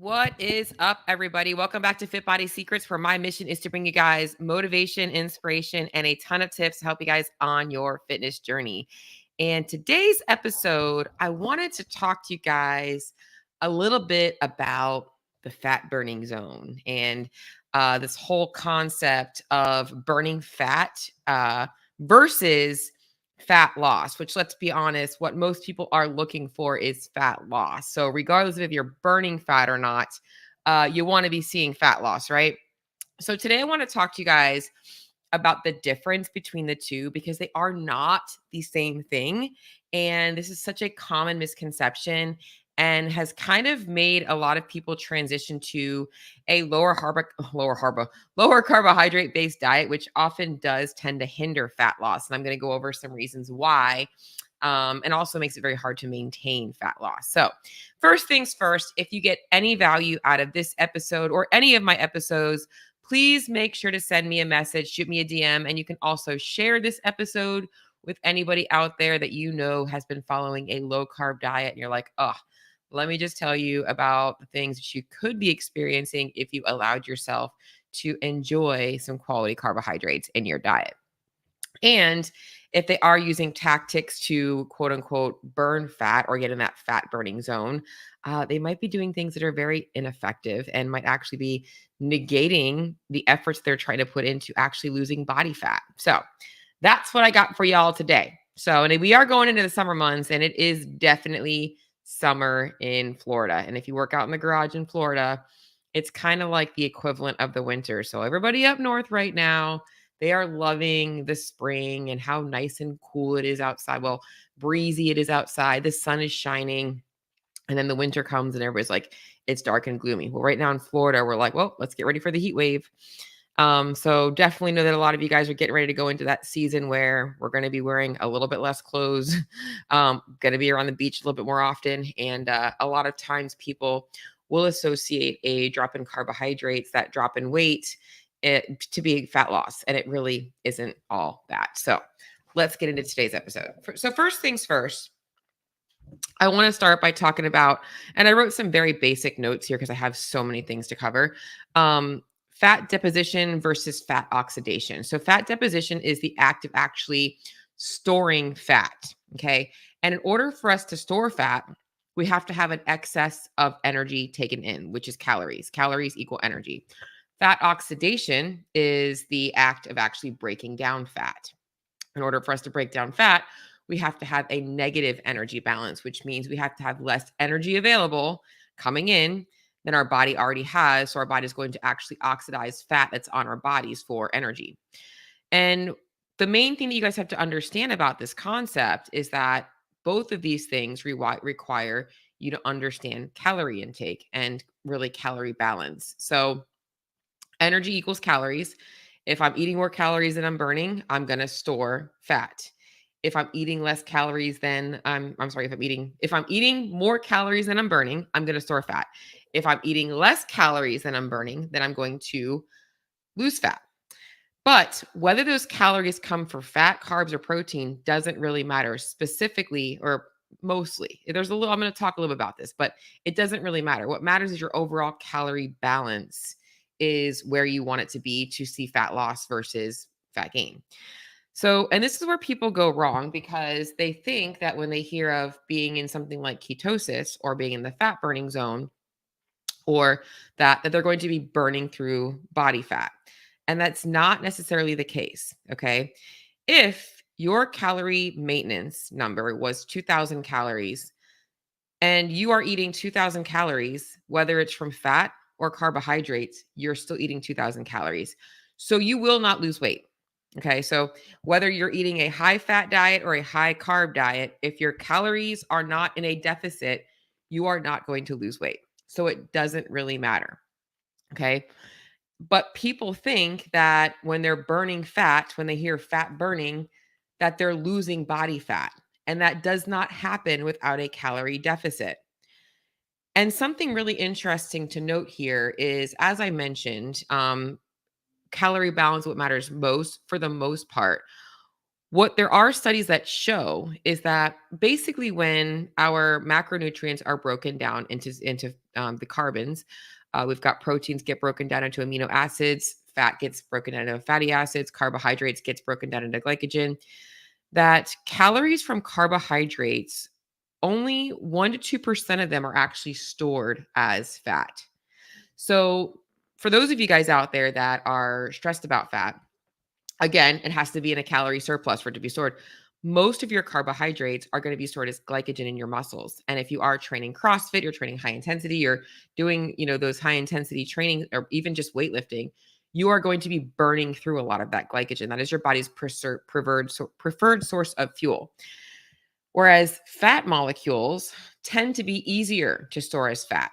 What is up, everybody? Welcome back to Fit Body Secrets, where my mission is to bring you guys motivation, inspiration, and a ton of tips to help you guys on your fitness journey. And today's episode, I wanted to talk to you guys a little bit about the fat burning zone and this whole concept of burning fat versus fat loss, which, let's be honest, what most people are looking for is fat loss. So regardless of if you're burning fat or not, you want to be seeing fat loss, right? So today I want to talk to you guys about the difference between the two because they are not the same thing. And this is such a common misconception and has kind of made a lot of people transition to a lower carbohydrate based diet, which often does tend to hinder fat loss. And I'm going to go over some reasons why. And also makes it very hard to maintain fat loss. So, first things first, if you get any value out of this episode or any of my episodes, please make sure to send me a message, shoot me a DM, and you can also share this episode with anybody out there that you know has been following a low carb diet. And you're like, oh, let me just tell you about the things that you could be experiencing if you allowed yourself to enjoy some quality carbohydrates in your diet. And if they are using tactics to quote unquote burn fat or get in that fat burning zone, they might be doing things that are very ineffective and might actually be negating the efforts they're trying to put into actually losing body fat. So that's what I got for y'all today. So, and we are going into the summer months, and it is definitely summer in Florida. And if you work out in the garage in Florida, it's kind of like the equivalent of the winter. So everybody up north right now, they are loving the spring and how nice and cool it is outside. Well, breezy it is outside. The sun is shining. And then the winter comes and everybody's like, it's dark and gloomy. Well, right now in Florida, we're like, well, let's get ready for the heat wave. So definitely know that a lot of you guys are getting ready to go into that season where we're going to be wearing a little bit less clothes, going to be around the beach a little bit more often. And a lot of times people will associate a drop in carbohydrates, that drop in weight, to be fat loss. And it really isn't all that. So let's get into today's episode. So first things first, I want to start by talking about, and I wrote some very basic notes here because I have so many things to cover. Fat deposition versus fat oxidation. So fat deposition is the act of actually storing fat. Okay. And in order for us to store fat, we have to have an excess of energy taken in, which is calories. Calories equal energy. Fat oxidation is the act of actually breaking down fat. In order for us to break down fat, we have to have a negative energy balance, which means we have to have less energy available coming in than our body already has. So our body is going to actually oxidize fat that's on our bodies for energy. And the main thing that you guys have to understand about this concept is that both of these things require you to understand calorie intake and really calorie balance. So energy equals calories. If I'm eating more calories than I'm burning, I'm going to store fat. If I'm eating less calories than if I'm eating more calories than I'm burning, I'm going to store fat. If I'm eating less calories than I'm burning, then I'm going to lose fat. But whether those calories come from fat, carbs, or protein doesn't really matter specifically or mostly. I'm going to talk a little bit about this, but it doesn't really matter. What matters is your overall calorie balance is where you want it to be to see fat loss versus fat gain. So, and this is where people go wrong because they think that when they hear of being in something like ketosis or being in the fat burning zone, or that they're going to be burning through body fat. And that's not necessarily the case. Okay. If your calorie maintenance number was 2,000 calories and you are eating 2,000 calories, whether it's from fat or carbohydrates, you're still eating 2,000 calories. So you will not lose weight. Okay. So whether you're eating a high fat diet or a high carb diet, if your calories are not in a deficit, you are not going to lose weight. So it doesn't really matter. Okay. But people think that when they're burning fat, when they hear fat burning, that they're losing body fat. And that does not happen without a calorie deficit. And something really interesting to note here is, as I mentioned, calorie balance, what matters most for the most part. What there are studies that show is that basically when our macronutrients are broken down into the carbons, we've got proteins get broken down into amino acids, fat gets broken down into fatty acids, carbohydrates gets broken down into glycogen. That calories from carbohydrates, only 1 to 2% of them are actually stored as fat. So, for those of you guys out there that are stressed about fat, again, it has to be in a calorie surplus for it to be stored. Most of your carbohydrates are going to be stored as glycogen in your muscles. And if you are training CrossFit, you're training high intensity, you're doing, those high intensity training or even just weightlifting, you are going to be burning through a lot of that glycogen. That is your body's preferred source of fuel. Whereas fat molecules tend to be easier to store as fat.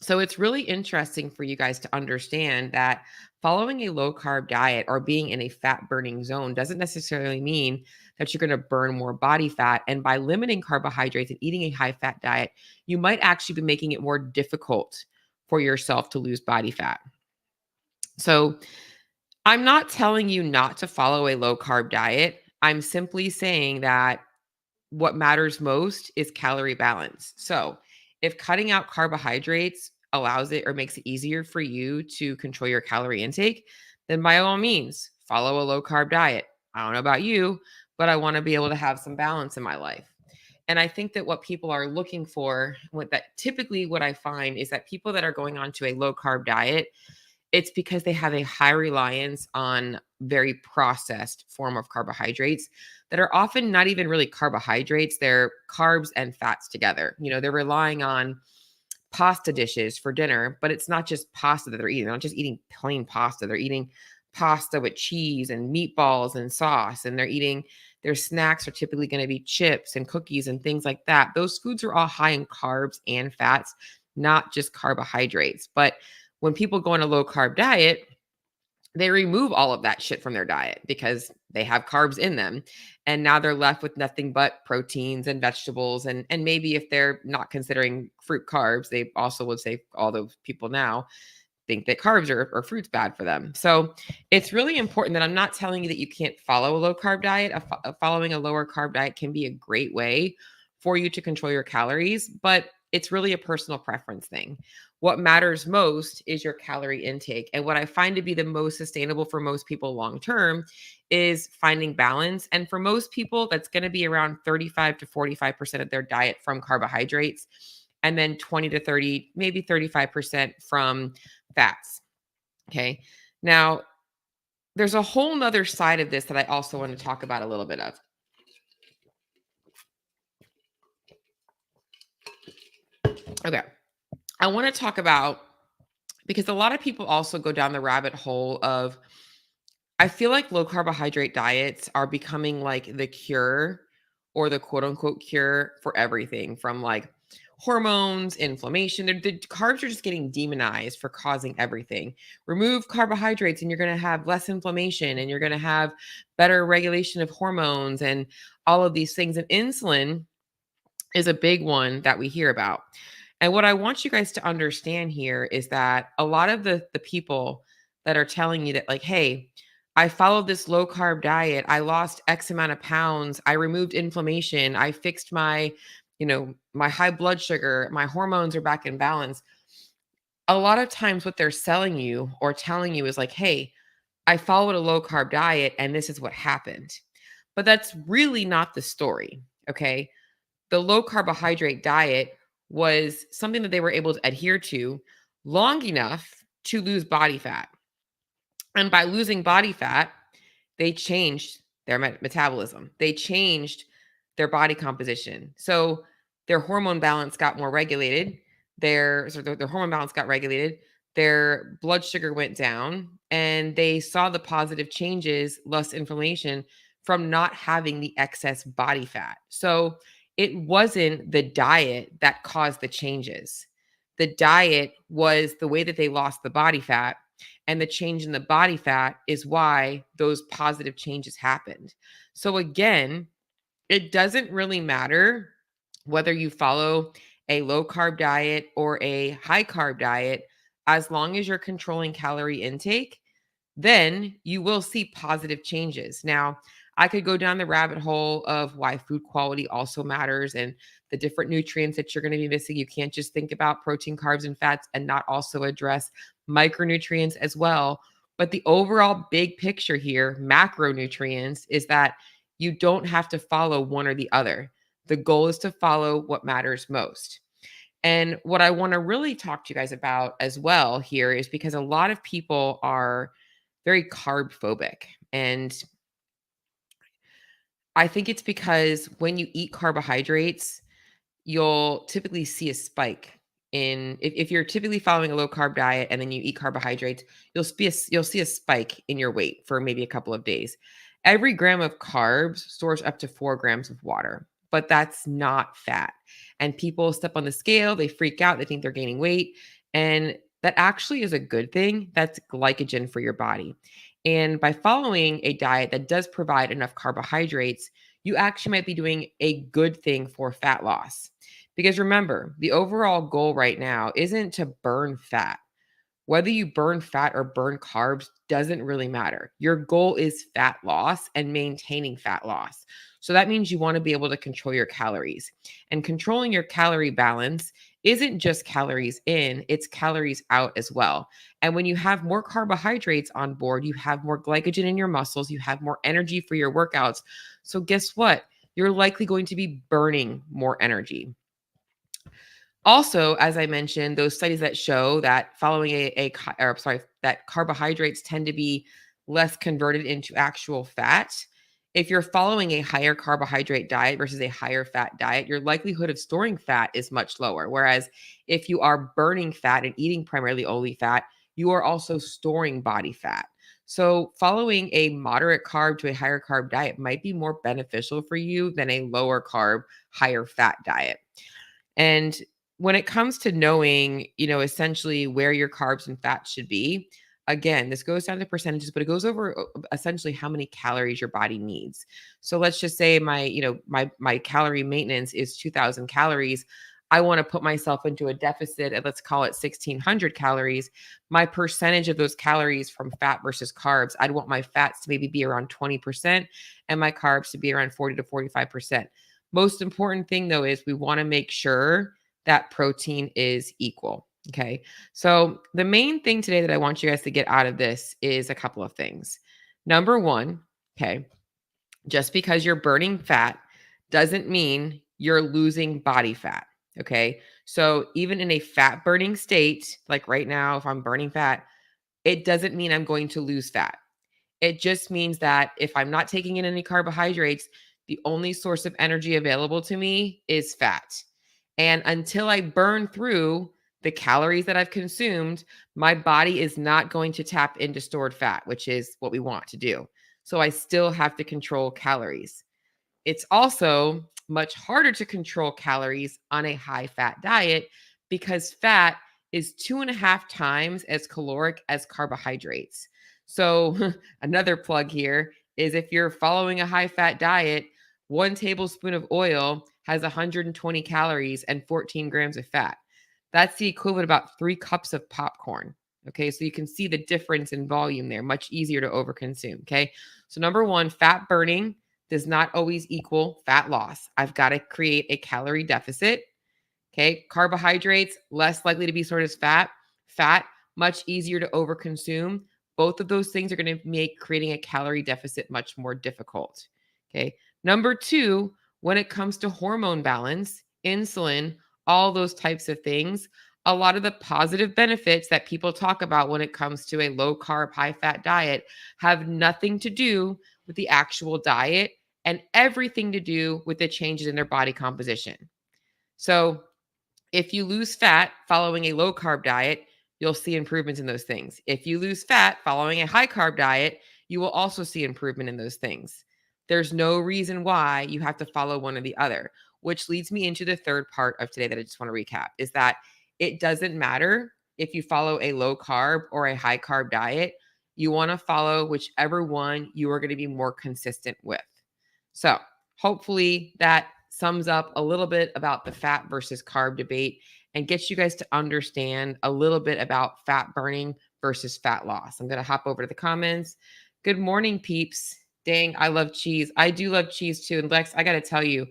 So it's really interesting for you guys to understand that following a low carb diet or being in a fat burning zone doesn't necessarily mean that you're going to burn more body fat. And by limiting carbohydrates and eating a high fat diet, you might actually be making it more difficult for yourself to lose body fat. So I'm not telling you not to follow a low carb diet. I'm simply saying that what matters most is calorie balance. So, if cutting out carbohydrates allows it or makes it easier for you to control your calorie intake, then by all means, follow a low carb diet. I don't know about you, but I want to be able to have some balance in my life. And I think that what people are looking for, what I find is that people that are going on to a low carb diet, it's because they have a high reliance on very processed form of carbohydrates that are often not even really carbohydrates. They're carbs and fats together. They're relying on pasta dishes for dinner, but it's not just pasta that they're eating. They're not just eating plain pasta. They're eating pasta with cheese and meatballs and sauce. And their snacks are typically going to be chips and cookies and things like that. Those foods are all high in carbs and fats, not just carbohydrates. But when people go on a low carb diet, they remove all of that shit from their diet because they have carbs in them. And now they're left with nothing but proteins and vegetables. And maybe if they're not considering fruit carbs, they also would say all those people now think that carbs or fruit's bad for them. So it's really important that I'm not telling you that you can't follow a low carb diet. Following a lower carb diet can be a great way for you to control your calories, but it's really a personal preference thing. What matters most is your calorie intake. And what I find to be the most sustainable for most people long term is finding balance. And for most people, that's going to be around 35 to 45% of their diet from carbohydrates, and then 20 to 30, maybe 35% from fats. Okay. Now, there's a whole nother side of this that I also want to talk about a little bit of. Okay. I want to talk about, because a lot of people also go down the rabbit hole of, I feel like low carbohydrate diets are becoming like the cure or the quote unquote cure for everything from like hormones, inflammation. The carbs are just getting demonized for causing everything. Remove carbohydrates and you're going to have less inflammation and you're going to have better regulation of hormones and all of these things. And insulin is a big one that we hear about. And what I want you guys to understand here is that a lot of the people that are telling you that, like, hey, I followed this low carb diet, I lost X amount of pounds, I removed inflammation, I fixed my high blood sugar, my hormones are back in balance. A lot of times what they're selling you or telling you is like, hey, I followed a low carb diet and this is what happened. But that's really not the story. Okay. The low carbohydrate diet was something that they were able to adhere to long enough to lose body fat. And by losing body fat, they changed their metabolism. They changed their body composition. So their hormone balance got more regulated. Their hormone balance got regulated. Their blood sugar went down, and they saw the positive changes, less inflammation from not having the excess body fat. So it wasn't the diet that caused the changes. The diet was the way that they lost the body fat, and the change in the body fat is why those positive changes happened. So again, it doesn't really matter whether you follow a low carb diet or a high carb diet, as long as you're controlling calorie intake, then you will see positive changes. Now, I could go down the rabbit hole of why food quality also matters and the different nutrients that you're going to be missing. You can't just think about protein, carbs, and fats and not also address micronutrients as well. But the overall big picture here, macronutrients, is that you don't have to follow one or the other. The goal is to follow what matters most. And what I want to really talk to you guys about as well here is because a lot of people are very carb phobic. And I think it's because when you eat carbohydrates, you'll typically see a spike in if you're typically following a low carb diet and then you eat carbohydrates, you'll see a spike in your weight for maybe a couple of days. Every gram of carbs stores up to 4 grams of water, but that's not fat. And people step on the scale, they freak out, they think they're gaining weight, and that actually is a good thing. That's glycogen for your body. And by following a diet that does provide enough carbohydrates, you actually might be doing a good thing for fat loss. Because remember, the overall goal right now isn't to burn fat. Whether you burn fat or burn carbs doesn't really matter. Your goal is fat loss and maintaining fat loss. So that means you want to be able to control your calories. And controlling your calorie balance isn't just calories in, it's calories out as well. And when you have more carbohydrates on board, you have more glycogen in your muscles, you have more energy for your workouts. So guess what? You're likely going to be burning more energy. Also, as I mentioned, those studies that show that following that carbohydrates tend to be less converted into actual fat. If you're following a higher carbohydrate diet versus a higher fat diet, your likelihood of storing fat is much lower. Whereas if you are burning fat and eating primarily only fat, you are also storing body fat. So following a moderate carb to a higher carb diet might be more beneficial for you than a lower carb, higher fat diet. And when it comes to knowing, essentially where your carbs and fats should be, again, this goes down to percentages, but it goes over essentially how many calories your body needs. So let's just say my calorie maintenance is 2000 calories. I want to put myself into a deficit at, let's call it 1600 calories. My percentage of those calories from fat versus carbs, I'd want my fats to maybe be around 20% and my carbs to be around 40 to 45%. Most important thing though is we want to make sure that protein is equal. Okay. So the main thing today that I want you guys to get out of this is a couple of things. Number one, okay, just because you're burning fat doesn't mean you're losing body fat. Okay. So even in a fat burning state, like right now, if I'm burning fat, it doesn't mean I'm going to lose fat. It just means that if I'm not taking in any carbohydrates, the only source of energy available to me is fat. And until I burn through the calories that I've consumed, my body is not going to tap into stored fat, which is what we want to do. So I still have to control calories. It's also much harder to control calories on a high fat diet because fat is 2.5 times as caloric as carbohydrates. So, another plug here is if you're following a high fat diet, 1 tablespoon of oil has 120 calories and 14 grams of fat. That's the equivalent of about 3 cups of popcorn. Okay, so you can see the difference in volume there, much easier to overconsume. Okay, so number one, fat burning does not always equal fat loss. I've got to create a calorie deficit. Okay. Carbohydrates, less likely to be stored as fat. Fat, much easier to overconsume. Both of those things are going to make creating a calorie deficit much more difficult. Okay. Number two, when it comes to hormone balance, insulin, all those types of things, a lot of the positive benefits that people talk about when it comes to a low carb, high fat diet have nothing to do with the actual diet and everything to do with the changes in their body composition. So, if you lose fat following a low carb diet, you'll see improvements in those things. If you lose fat following a high carb diet, you will also see improvement in those things. There's no reason why you have to follow one or the other, which leads me into the third part of today that I just want to recap is that it doesn't matter if you follow a low carb or a high carb diet. You want to follow whichever one you are going to be more consistent with. So hopefully that sums up a little bit about the fat versus carb debate and gets you guys to understand a little bit about fat burning versus fat loss. I'm going to hop over to the comments. Good morning, peeps. Dang, I love cheese. I do love cheese too. And Lex, I got to tell you,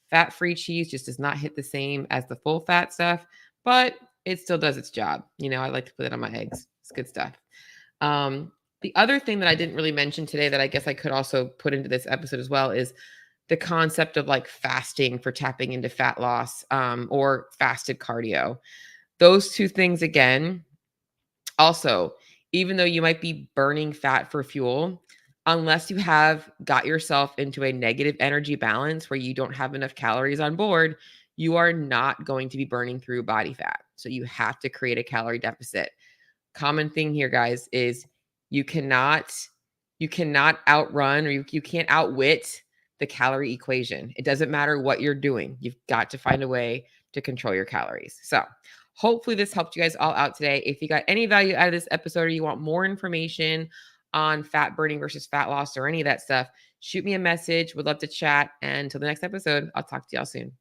fat-free cheese just does not hit the same as the full fat stuff, but it still does its job. I like to put it on my eggs. It's good stuff. Um, the other thing that I didn't really mention today that I guess I could also put into this episode as well is the concept of like fasting for tapping into fat loss, or fasted cardio. Those two things again. Also, even though you might be burning fat for fuel, unless you have got yourself into a negative energy balance where you don't have enough calories on board, you are not going to be burning through body fat. So you have to create a calorie deficit. Common thing here, guys, is you cannot outrun, or you can't outwit the calorie equation. It doesn't matter what you're doing. You've got to find a way to control your calories. So hopefully this helped you guys all out today. If you got any value out of this episode, or you want more information on fat burning versus fat loss or any of that stuff, shoot me a message. Would love to chat. And until the next episode, I'll talk to y'all soon.